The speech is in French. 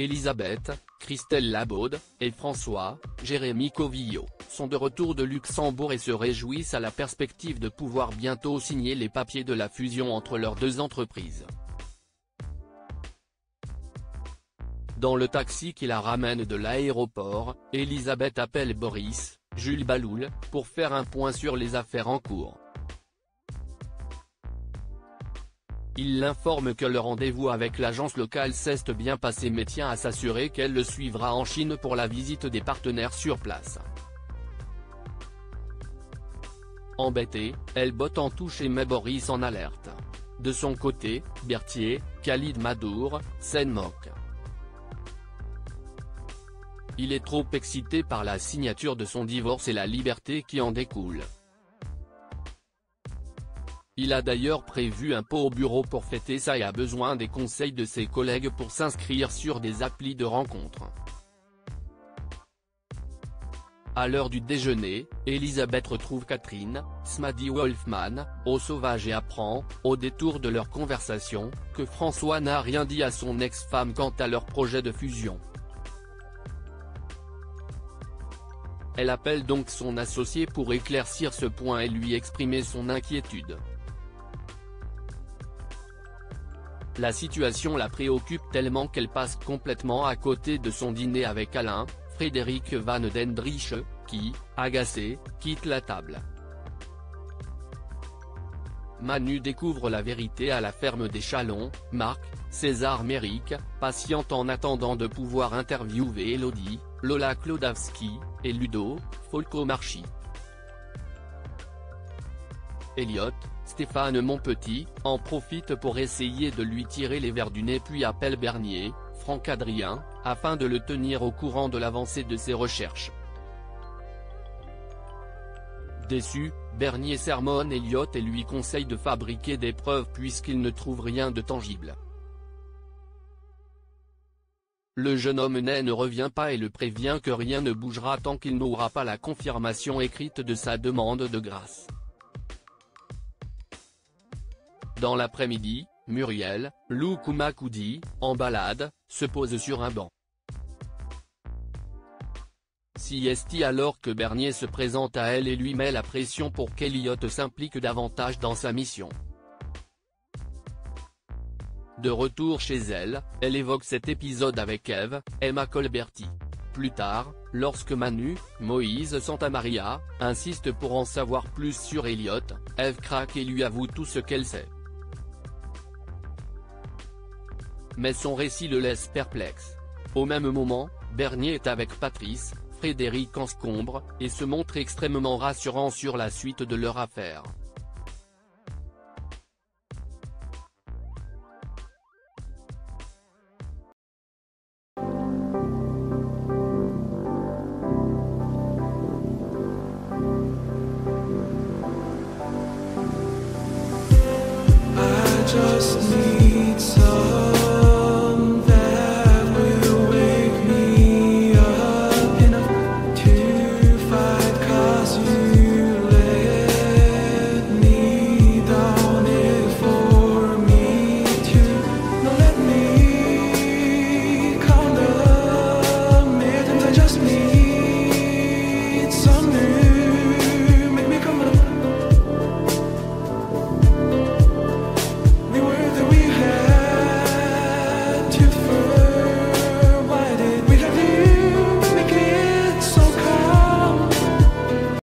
Elisabeth, Christelle Labaude, et François, Jérémy Covillo, sont de retour de Luxembourg et se réjouissent à la perspective de pouvoir bientôt signer les papiers de la fusion entre leurs deux entreprises. Dans le taxi qui la ramène de l'aéroport, Elisabeth appelle Boris, Jules Baloul, pour faire un point sur les affaires en cours. Il l'informe que le rendez-vous avec l'agence locale s'est bien passé mais tient à s'assurer qu'elle le suivra en Chine pour la visite des partenaires sur place. Embêtée, elle botte en touche et met Boris en alerte. De son côté, Berthier, Khalid Madour, s'en moque. Il est trop excité par la signature de son divorce et la liberté qui en découle. Il a d'ailleurs prévu un pot au bureau pour fêter ça et a besoin des conseils de ses collègues pour s'inscrire sur des applis de rencontres. À l'heure du déjeuner, Elisabeth retrouve Catherine, Smady Wolfman, au sauvage et apprend, au détour de leur conversation, que François n'a rien dit à son ex-femme quant à leur projet de fusion. Elle appelle donc son associé pour éclaircir ce point et lui exprimer son inquiétude. La situation la préoccupe tellement qu'elle passe complètement à côté de son dîner avec Alain, Frédéric Van Dendriche, qui, agacé, quitte la table. Manu découvre la vérité à la ferme des Chalons. Marc, César Méric, patiente en attendant de pouvoir interviewer Elodie, Lola Klodowski, et Ludo, Folco-Marchi. Elliot, Stéphane Monpetit, en profite pour essayer de lui tirer les vers du nez puis appelle Bernier, Franck Adrien, afin de le tenir au courant de l'avancée de ses recherches. Déçu, Bernier sermonne Elliot et lui conseille de fabriquer des preuves puisqu'il ne trouve rien de tangible. Le jeune homme ne revient pas et le prévient que rien ne bougera tant qu'il n'aura pas la confirmation écrite de sa demande de grâce. Dans l'après-midi, Muriel, Lou Koumakoudi, en balade, se pose sur un banc. Siesti alors que Bernier se présente à elle et lui met la pression pour qu'Elliot s'implique davantage dans sa mission. De retour chez elle, elle évoque cet épisode avec Eve, Emma Colberti. Plus tard, lorsque Manu, Moïse Santamaria, insiste pour en savoir plus sur Elliot, Eve craque et lui avoue tout ce qu'elle sait. Mais son récit le laisse perplexe. Au même moment, Bernier est avec Patrice, Frédéric Anscombre, et se montre extrêmement rassurant sur la suite de leur affaire. I just need